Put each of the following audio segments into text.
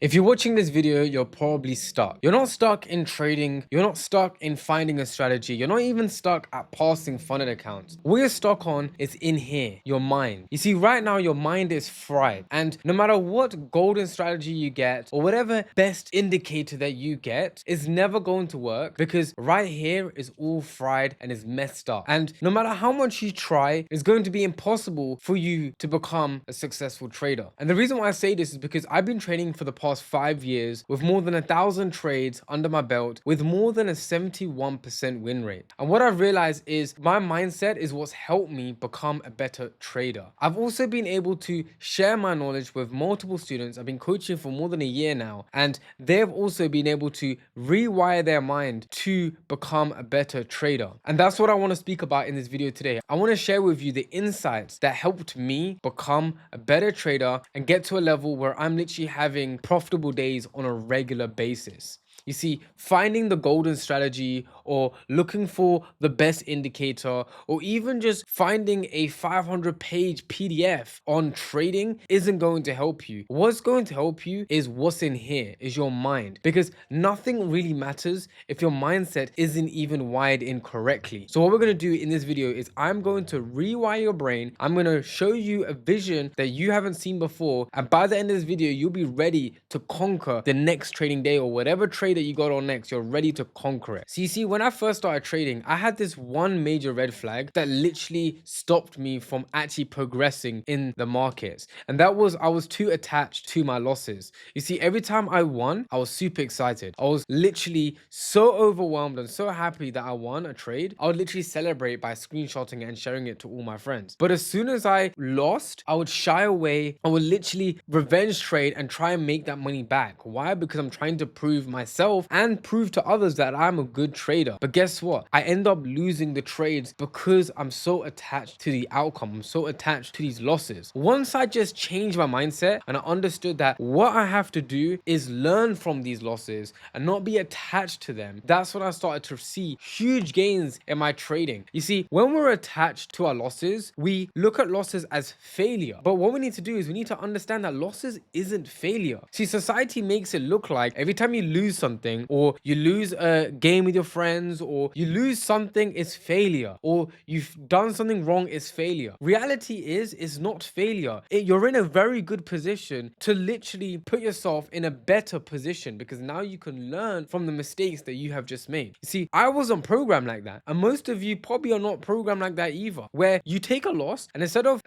If you're watching this video, you're probably stuck. You're not stuck in trading. You're not stuck in finding a strategy. You're not even stuck at passing funded accounts. What you're stuck on is in here, your mind. You see, right now, your mind is fried. And no matter what golden strategy you get or whatever best indicator that you get is never going to work because right here is all fried and is messed up. And no matter how much you try, it's going to be impossible for you to become a successful trader. And the reason why I say this is because I've been trading for the past 5 years with more than 1,000 trades under my belt with more than a 71% win rate. And what I've realized is my mindset is what's helped me become a better trader. I've also been able to share my knowledge with multiple students. I've been coaching for more than a year now, and they've also been able to rewire their mind to become a better trader. And that's what I want to speak about in this video today. I want to share with you the insights that helped me become a better trader and get to a level where I'm literally having profitable days on a regular basis. You see, finding the golden strategy or looking for the best indicator or even just finding a 500-page PDF on trading isn't going to help you. What's going to help you is what's in here, is your mind, because nothing really matters if your mindset isn't even wired in correctly. So what we're going to do in this video is I'm going to rewire your brain. I'm going to show you a vision that you haven't seen before, and by the end of this video, you'll be ready to conquer the next trading day or whatever trade that you got on next. You're ready to conquer it. So you see, when I first started trading, I had this one major red flag that literally stopped me from actually progressing in the markets, and that was I was too attached to my losses. You see, every time I won, I was super excited. I was literally so overwhelmed and so happy that I won a trade. I would literally celebrate by screenshotting it and sharing it to all my friends. But as soon as I lost, I would shy away. I would literally revenge trade and try and make that money back. Why? Because I'm trying to prove myself and prove to others that I'm a good trader. But guess what? I end up losing the trades because I'm so attached to the outcome. I'm so attached to these losses. Once I just changed my mindset and I understood that what I have to do is learn from these losses and not be attached to them, that's when I started to see huge gains in my trading. You see, when we're attached to our losses, we look at losses as failure. But what we need to do is we need to understand that losses isn't failure. See, society makes it look like every time you lose something or you lose a game with your friends or you lose something, it's failure, or you've done something wrong, is failure. Reality is not failure. You're in a very good position to literally put yourself in a better position because now you can learn from the mistakes that you have just made. You see, I wasn't programmed like that, and most of you probably are not programmed like that either, where you take a loss and instead of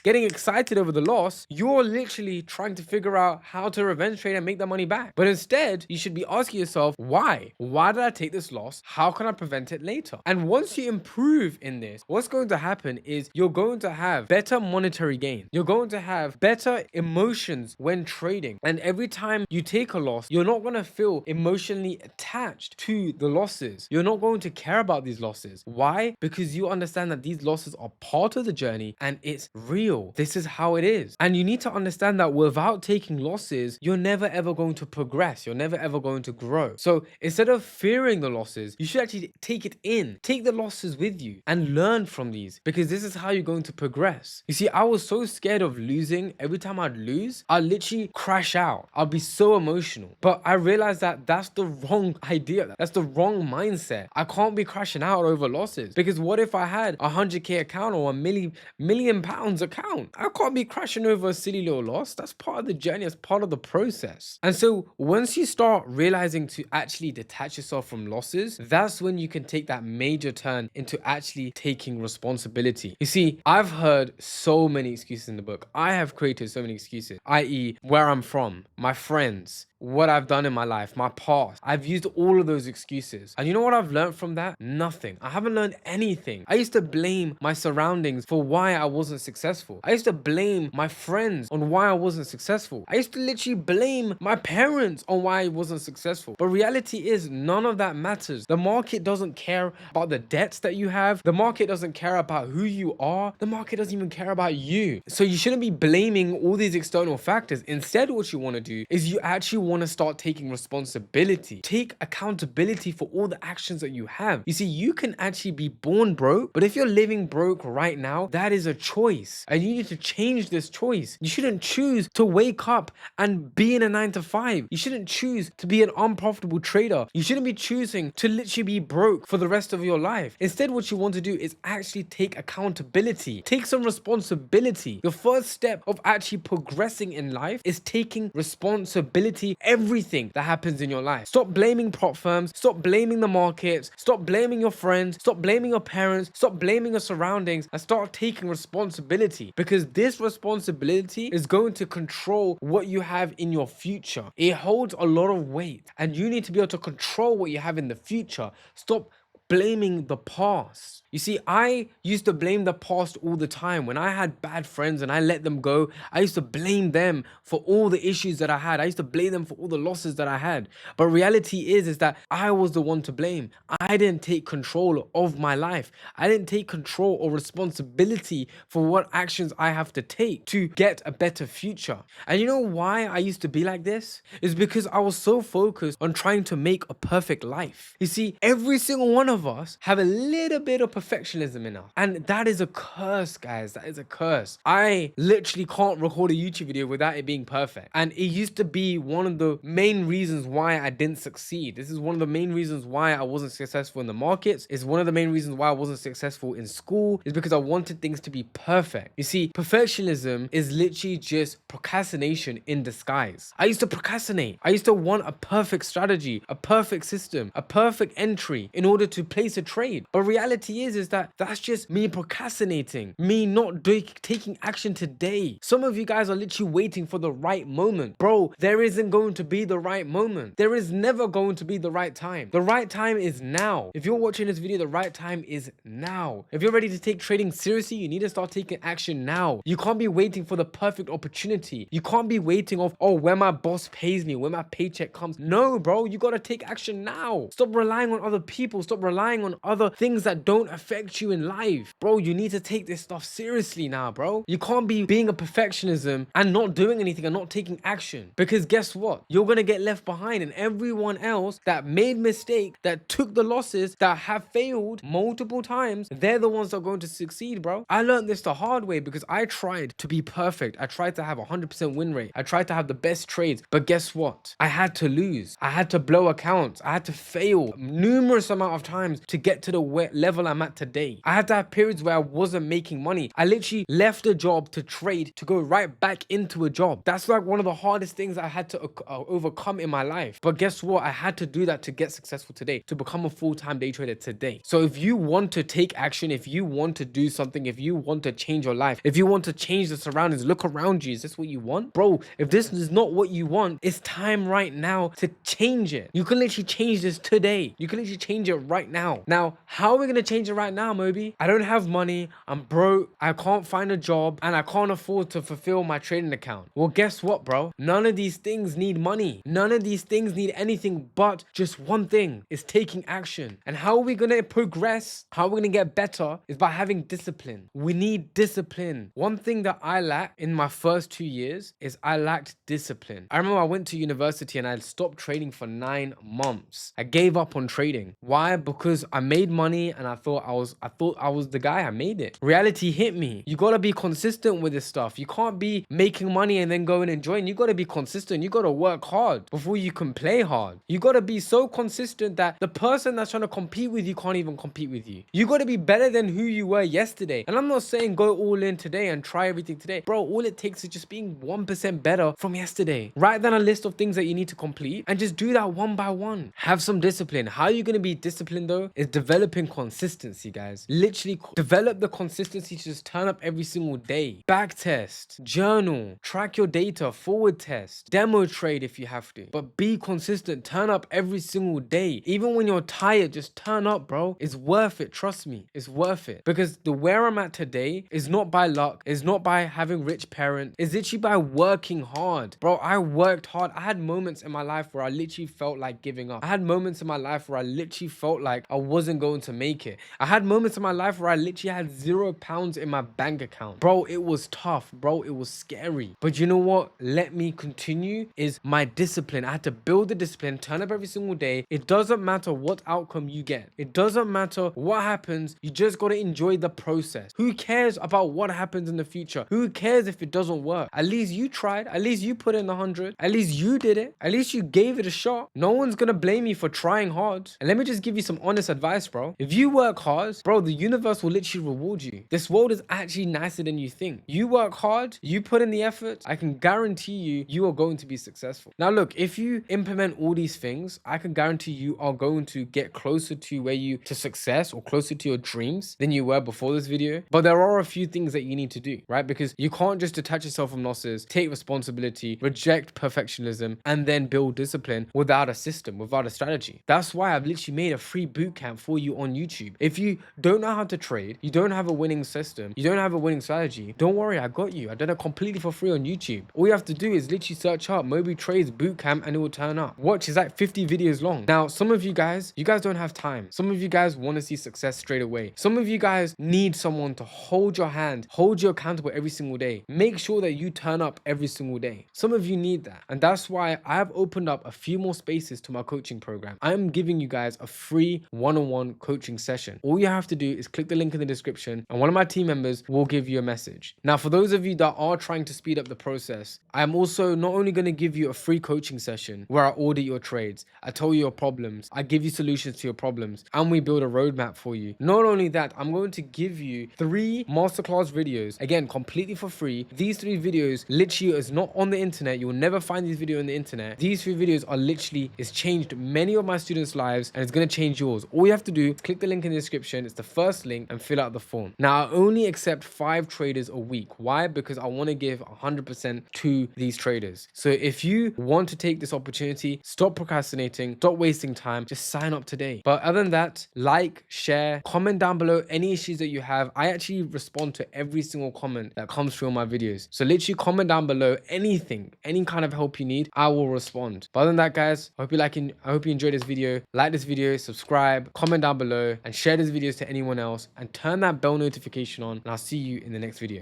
getting excited over the loss, you're literally trying to figure out how to revenge trade and make that money back. But instead, you should be asking yourself, why? Why did I take this loss? How can I prevent it later? And once you improve in this, what's going to happen is you're going to have better monetary gain. You're going to have better emotions when trading. And every time you take a loss, you're not going to feel emotionally attached to the losses. You're not going to care about these losses. Why? Because you understand that these losses are part of the journey and it's real. This is how it is. And you need to understand that without taking losses, you're never ever going to progress. You're never ever going to grow. So instead of fearing the losses, you should actually take it in. Take the losses with you and learn from these, because this is how you're going to progress. You see, I was so scared of losing. Every time I'd lose, I'd literally crash out. I'd be so emotional. But I realized that that's the wrong idea. That's the wrong mindset. I can't be crashing out over losses, because what if I had a 100k account or a million pounds account? I can't be crashing over a silly little loss. That's part of the journey. It's part of the process. And so once you start realizing to actually detach yourself from losses, that's when you can take that major turn into actually taking responsibility. You see, I've heard so many excuses in the book. I have created so many excuses, i.e., where I'm from, my friends, what I've done in my life, my past. I've used all of those excuses. And you know what I've learned from that? Nothing. I haven't learned anything. I used to blame my surroundings for why I wasn't successful. I used to blame my friends on why I wasn't successful. I used to literally blame my parents on why I wasn't successful. But reality is none of that matters. The market doesn't care about the debts that you have. The market doesn't care about who you are. The market doesn't even care about you. So you shouldn't be blaming all these external factors. Instead, what you want to do is you actually want to start taking responsibility. Take accountability for all the actions that you have. You see, you can actually be born broke, but if you're living broke right now, that is a choice. And you need to change this choice. You shouldn't choose to wake up and be in a 9 to 5. You shouldn't choose to be an unprofitable trader. You shouldn't be choosing to literally be broke for the rest of your life. Instead, what you want to do is actually take accountability. Take some responsibility. The first step of actually progressing in life is taking responsibility everything that happens in your life. Stop blaming prop firms. Stop blaming the markets. Stop blaming your friends. Stop blaming your parents. Stop blaming your surroundings and start taking responsibility, because this responsibility is going to control what you have in your future. It holds a lot of weight and you need to be able to control what you have in the future. Stop blaming the past. You see, I used to blame the past all the time. When I had bad friends and I let them go, I used to blame them for all the issues that I had. I used to blame them for all the losses that I had. But reality is that I was the one to blame. I didn't take control of my life. I didn't take control or responsibility for what actions I have to take to get a better future. And you know why I used to be like this? It's because I was so focused on trying to make a perfect life. You see, every single one of us have a little bit of perfectionism in us. And that is a curse, guys. That is a curse. I literally can't record a YouTube video without it being perfect. And it used to be one of the main reasons why I didn't succeed. This is one of the main reasons why I wasn't successful in the markets. It's one of the main reasons why I wasn't successful in school, is because I wanted things to be perfect. You see, perfectionism is literally just procrastination in disguise. I used to procrastinate. I used to want a perfect strategy, a perfect system, a perfect entry in order to place a trade. But reality is that that's just me procrastinating, me not taking action today. Some of you guys are literally waiting for the right moment. Bro, there isn't going to be the right moment. There is never going to be the right time. The right time is now. If you're watching this video, the right time is now. If you're ready to take trading seriously, you need to start taking action now. You can't be waiting for the perfect opportunity. You can't be waiting off, oh, when my boss pays me, when my paycheck comes. No, bro, you gotta take action now. Stop relying on other people. Stop relying on other things that don't affect you in life. Bro, you need to take this stuff seriously now, bro. You can't be being a perfectionism and not doing anything and not taking action, because guess what? You're gonna get left behind, and everyone else that made mistake, that took the losses, that have failed multiple times, they're the ones that are going to succeed, bro. I learned this the hard way because I tried to be perfect. I tried to have 100% win rate. I tried to have the best trades, but guess what? I had to lose. I had to blow accounts. I had to fail numerous amount of times to get to the level I'm at today. I had to have periods where I wasn't making money. I literally left a job to trade to go right back into a job. That's like one of the hardest things I had to overcome in my life. But guess what? I had to do that to get successful today, to become a full-time day trader today. So if you want to take action, if you want to do something, if you want to change your life, if you want to change the surroundings, look around you. Is this what you want? Bro, if this is not what you want, it's time right now to change it. You can literally change this today. You can literally change it right now. Now, how are we going to change it right now, Moby? I don't have money. I'm broke. I can't find a job and I can't afford to fulfill my trading account. Well, guess what, bro? None of these things need money. None of these things need anything but just one thing, is taking action. And how are we going to progress? How are we going to get better is by having discipline. We need discipline. One thing that I lacked in my first 2 years is I lacked discipline. I remember I went to university and I stopped trading for 9 months. I gave up on trading. Why? Because I made money and I thought I was the guy. I made it. Reality hit me. You gotta be consistent with this stuff. You can't be making money and then go and enjoying. You gotta be consistent. You gotta work hard before you can play hard. You gotta be so consistent that the person that's trying to compete with you can't even compete with you. You gotta be better than who you were yesterday. And I'm not saying go all in today and try everything today. Bro, all it takes is just being 1% better from yesterday. Write down a list of things that you need to complete and just do that one by one. Have some discipline. How are you gonna be disciplined though? Is developing consistency, guys. Literally develop the consistency to just turn up every single day. Back test, journal, track your data, forward test, demo trade if you have to. But be consistent. Turn up every single day. Even when you're tired, just turn up, bro. It's worth it. Trust me. It's worth it. Because the where I'm at today is not by luck. It's not by having rich parents. It's literally by working hard. Bro, I worked hard. I had moments in my life where I literally felt like giving up. I had moments in my life where I literally felt like I wasn't going to make it. I had moments in my life where I literally had £0 in my bank account. Bro, it was tough. Bro, it was scary. But you know what? Let me continue is my discipline. I had to build the discipline, turn up every single day. It doesn't matter what outcome you get. It doesn't matter what happens. You just got to enjoy the process. Who cares about what happens in the future? Who cares if it doesn't work? At least you tried. At least you put in the 100. At least you did it. At least you gave it a shot. No one's going to blame you for trying hard. And let me just give you some honest advice, bro. If you work hard, bro, the universe will literally reward you. This world is actually nicer than you think. You work hard, you put in the effort, I can guarantee you, you are going to be successful. Now look, if you implement all these things, I can guarantee you are going to get closer to success or closer to your dreams than you were before this video. But there are a few things that you need to do, right? Because you can't just detach yourself from losses, take responsibility, reject perfectionism, and then build discipline without a system, without a strategy. That's why I've literally made a free bootcamp for you on YouTube. If you don't know how to trade, you don't have a winning system, you don't have a winning strategy, don't worry, I got you. I done it completely for free on YouTube. All you have to do is literally search up Moby Trades Bootcamp and it will turn up. Watch, it's like 50 videos long. Now, some of you guys don't have time. Some of you guys want to see success straight away. Some of you guys need someone to hold your hand, hold you accountable every single day. Make sure that you turn up every single day. Some of you need that. And that's why I've opened up a few more spaces to my coaching program. I'm giving you guys a free one-on-one coaching session. All you have to do is click the link in the description and one of my team members will give you a message. Now, for those of you that are trying to speed up the process, I'm also not only going to give you a free coaching session where I audit your trades, I tell you your problems, I give you solutions to your problems, and we build a roadmap for you. Not only that, I'm going to give you 3 masterclass videos, again, completely for free. These 3 videos literally is not on the internet. You will never find these videos on the internet. These 3 videos are literally, it's changed many of my students' lives and it's going to change yours. All you have to do is click the link in the description. It's the first link and fill out the form. Now, I only accept 5 traders a week. Why? Because I want to give 100% to these traders. So if you want to take this opportunity, stop procrastinating, stop wasting time, just sign up today. But other than that, like, share, comment down below any issues that you have. I actually respond to every single comment that comes through on my videos. So literally comment down below anything, any kind of help you need, I will respond. But other than that, guys, I hope you enjoyed this video. Like this video, subscribe, comment down below, and share this videos to anyone else, and turn that bell notification on, and I'll see you in the next video.